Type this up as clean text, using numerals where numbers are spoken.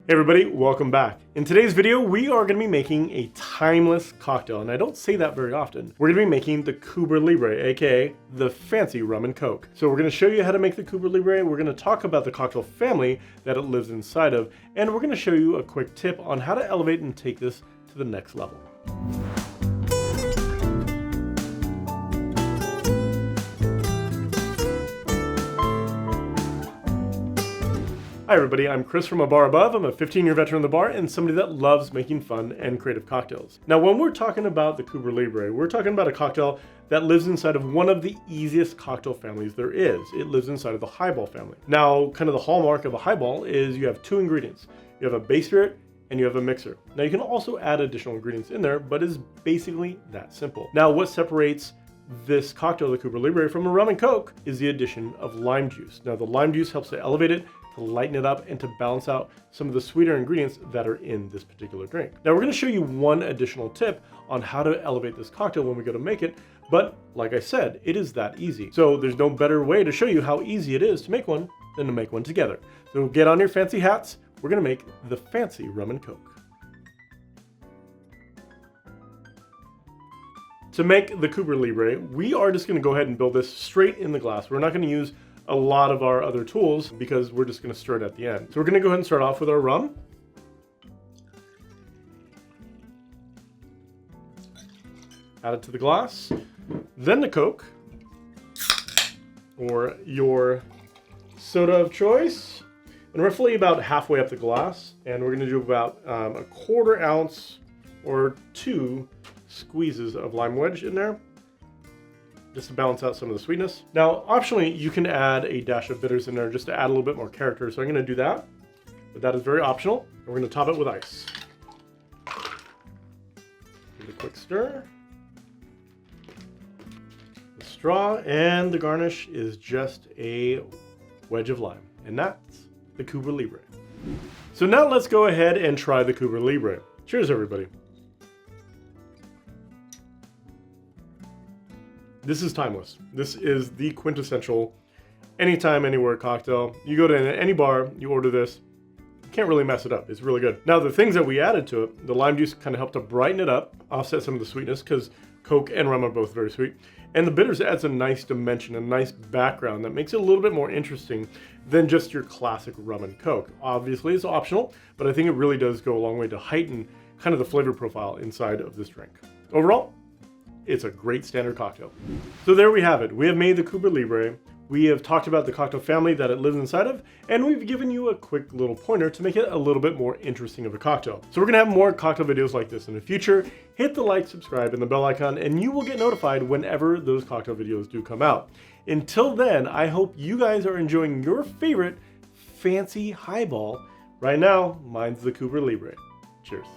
Hey everybody, welcome back. In today's video, we are going to be making a timeless cocktail, and I don't say that very often. We're going to be making the Cuba Libre, aka the fancy rum and coke. So we're going to show you how to make the Cuba Libre, we're going to talk about the cocktail family that it lives inside of, and we're going to show you a quick tip on how to elevate and take this to the next level. Hi everybody, I'm Chris from A Bar Above. I'm a 15-year veteran of the bar and somebody that loves making fun and creative cocktails. Now when we're talking about the Cuba Libre, we're talking about a cocktail that lives inside of one of the easiest cocktail families there is. It lives inside of the highball family. Now, kind of the hallmark of a highball is you have two ingredients. You have a base spirit and you have a mixer. Now you can also add additional ingredients in there, but it's basically that simple. Now what separates this cocktail, the Cuba Libre, from a rum and coke is the addition of lime juice. Now the lime juice helps to elevate it, to lighten it up, and to balance out some of the sweeter ingredients that are in this particular drink. Now we're going to show you one additional tip on how to elevate this cocktail when we go to make it, but like I said, it is that easy. So there's no better way to show you how easy it is to make one than to make one together. So get on your fancy hats, we're going to make the fancy rum and coke. To make the Cuba Libre, we are just going to go ahead and build this straight in the glass. We're not going to use a lot of our other tools because we're just going to stir it at the end. So we're going to go ahead and start off with our rum. Add it to the glass. Then the Coke, or your soda of choice. And roughly about halfway up the glass. And we're going to do about a quarter ounce or 2 squeezes of lime wedge in there, just to balance out some of the sweetness. Now, optionally, you can add a dash of bitters in there just to add a little bit more character. So I'm going to do that, but that is very optional. And we're going to top it with ice. Give it a quick stir. The straw and the garnish is just a wedge of lime, and that's the Cuba Libre. So now let's go ahead and try the Cuba Libre. Cheers, everybody. This is timeless. This is the quintessential anytime, anywhere cocktail. You go to any bar, you order this, you can't really mess it up. It's really good. Now the things that we added to it, the lime juice kind of helped to brighten it up, offset some of the sweetness because Coke and rum are both very sweet. And the bitters adds a nice dimension, a nice background that makes it a little bit more interesting than just your classic rum and Coke. Obviously it's optional, but I think it really does go a long way to heighten kind of the flavor profile inside of this drink. Overall, it's a great standard cocktail. So there we have it. We have made the Cuba Libre. We have talked about the cocktail family that it lives inside of, and we've given you a quick little pointer to make it a little bit more interesting of a cocktail. So we're gonna have more cocktail videos like this in the future. Hit the like, subscribe, and the bell icon, and you will get notified whenever those cocktail videos do come out. Until then, I hope you guys are enjoying your favorite fancy highball. Right now, mine's the Cuba Libre. Cheers.